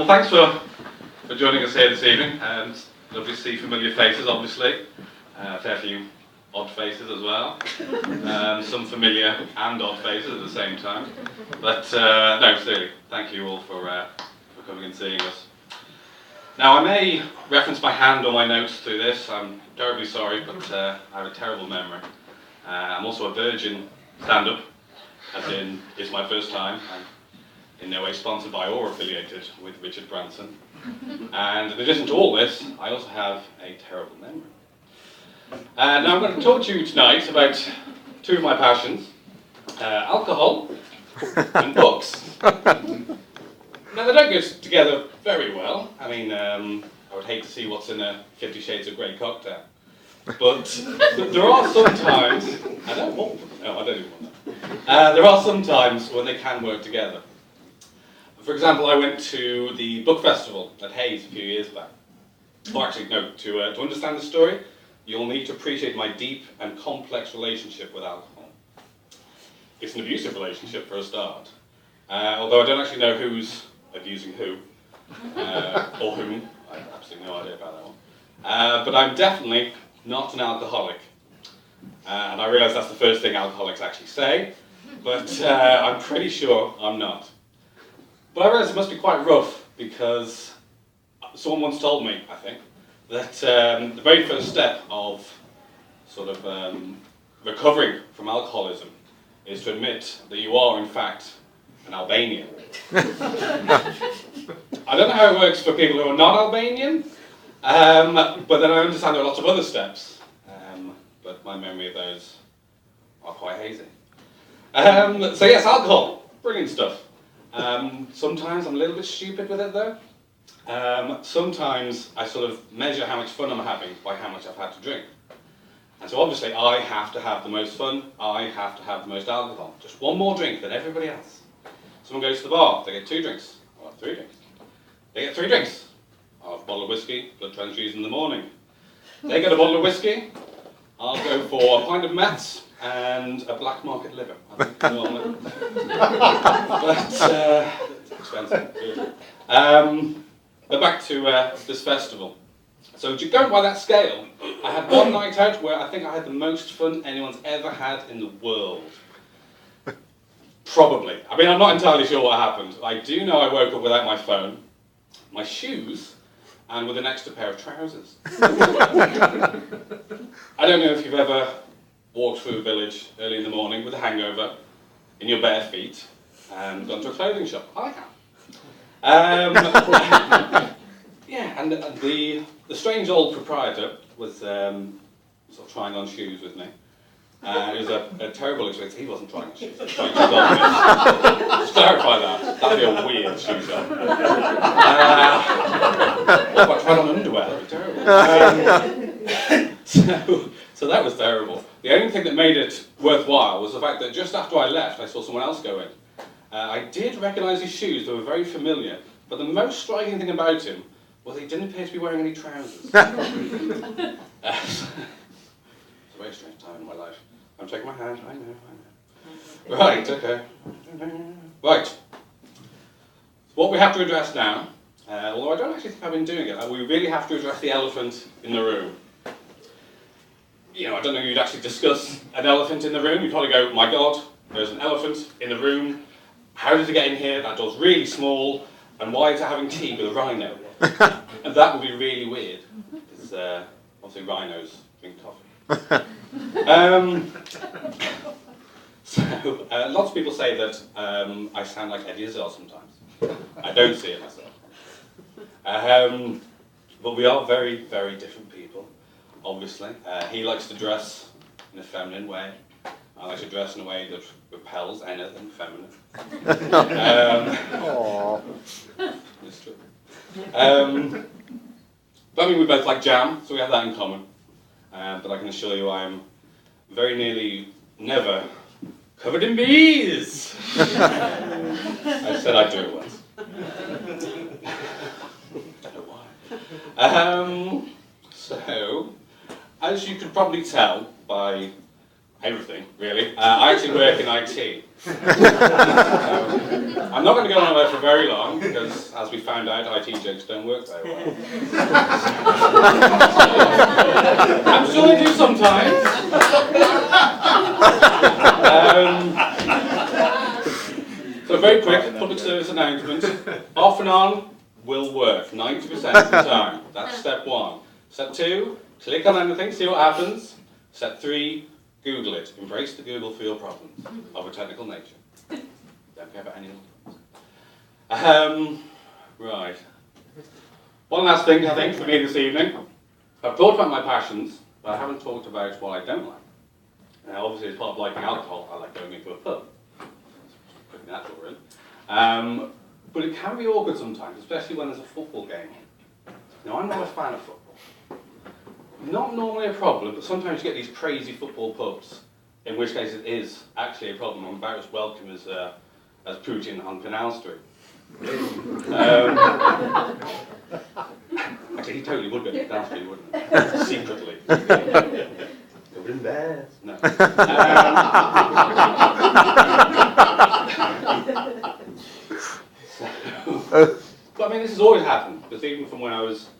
Well, thanks for joining us here this evening. It's lovely to see familiar faces, obviously. A fair few odd faces as well. Some familiar and odd faces at the same time. But no, seriously, thank you all for coming and seeing us. Now, I may reference my hand on my notes through this. I'm terribly sorry, but I have a terrible memory. I'm also a virgin stand-up, as in, it's my first time. I'm in no way sponsored by or affiliated with Richard Branson. And in addition to all this, I also have a terrible memory. Now I'm going to talk to you tonight about two of my passions, alcohol and books. Now they don't go together very well. I mean, I would hate to see what's in a 50 Shades of Grey cocktail. But there are some times, I don't want them, no I don't even want them. There are some times when they can work together. For example, I went to the book festival at Hayes a few years back. Or actually, no, to understand the story, you'll need to appreciate my deep and complex relationship with alcohol. It's an abusive relationship for a start. Although I don't actually know who's abusing who, or whom. I have absolutely no idea about that one. But I'm definitely not an alcoholic. And I realise that's the first thing alcoholics actually say, but I'm pretty sure I'm not. But I realise it must be quite rough, because someone once told me, I think, that the very first step of sort of recovering from alcoholism is to admit that you are, in fact, an Albanian. I don't know how it works for people who are not Albanian, but then I understand there are lots of other steps, but my memory of those are quite hazy. So yes, alcohol, brilliant stuff. Sometimes I'm a little bit stupid with it though. Sometimes I sort of measure how much fun I'm having by how much I've had to drink. And so obviously I have to have the most fun, I have to have the most alcohol. Just one more drink than everybody else. Someone goes to the bar, they get 2 drinks, I'll have 3 drinks. They get 3 drinks, I'll have a bottle of whiskey, blood transfusion in the morning. They get a bottle of whiskey, I'll go for a pint of Mets and a black market liver. I think normally. But it's expensive. But back to this festival. So going by that scale, I had one night out where I think I had the most fun anyone's ever had in the world. Probably. I mean, I'm not entirely sure what happened. I do know I woke up without my phone, my shoes, and with an extra pair of trousers. I don't know if you've ever walked through a village early in the morning with a hangover, in your bare feet, and gone to a clothing shop. I have. Yeah, and the strange old proprietor was sort of trying on shoes with me. It was a terrible experience. He wasn't trying on shoes. He was trying shoes on me. Just clarify that. That'd be a weird shoe shop. What if I tried on underwear? That'd be terrible. So that was terrible. The only thing that made it worthwhile was the fact that just after I left, I saw someone else go in. I did recognise his shoes, they were very familiar, but the most striking thing about him was he didn't appear to be wearing any trousers. It's a very strange time in my life. I'm taking my hand, I know. Right, okay. Right. So what we have to address now, although I don't actually think I've been doing it, we really have to address the elephant in the room. You know, I don't know if you'd actually discuss an elephant in the room. You'd probably go, my God, there's an elephant in the room. How did it get in here? That door's really small. And why is it having tea with a rhino? And that would be really weird, because obviously rhinos drink coffee. So, lots of people say that I sound like Eddie Izzard sometimes. I don't see it myself. But we are very, very different people, obviously. He likes to dress in a feminine way. I like to dress in a way that repels anything feminine. It's true. But I mean, we both like jam, so we have that in common. But I can assure you I'm very nearly never covered in bees. I said I'd do it once. Don't know why. So, as you could probably tell by everything, really. I actually work in IT. So, I'm not going to go on about it for very long, because as we found out, IT jokes don't work very well. I'm sure they do sometimes. So very quick, public service announcement. Off and on will work 90% of the time. That's step 1. Step 2, click on anything, see what happens. Step 3, Google it. Embrace the Google for your problems of a technical nature. Don't care about any others. Right. One last thing, I think, for me this evening. I've talked about my passions, but I haven't talked about what I don't like. Now, obviously, as part of liking alcohol, I like going into a pub. It's pretty natural, really. But it can be awkward sometimes, especially when there's a football game on. Now, I'm not a fan of football. Not normally a problem, but sometimes you get these crazy football pubs, in which case it is actually a problem. I'm about as welcome as Putin on Canal Street. Actually, he totally would go to Canal Street, wouldn't he? Secretly. Covered in bears. No. But I mean, this has always happened, because even from when I was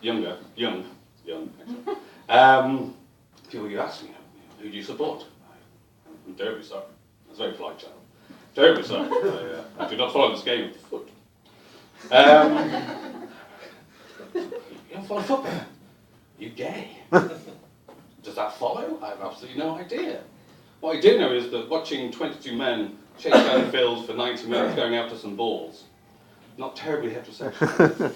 young, actually. People would ask me, who do you support? I'm terribly sorry. That's a very polite child. Terribly sorry. I do not follow this game of foot. You don't follow football? You gay? Does that follow? I have absolutely no idea. What I do know is that watching 22 men chase down the field for 90 minutes going after some balls, not terribly heterosexual.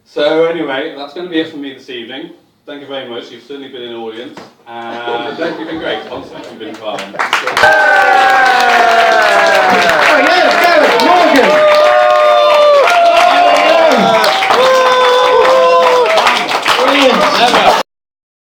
So anyway, that's going to be it from me this evening. Thank you very much. You've certainly been an audience. You've been great. Honestly, you've been fine.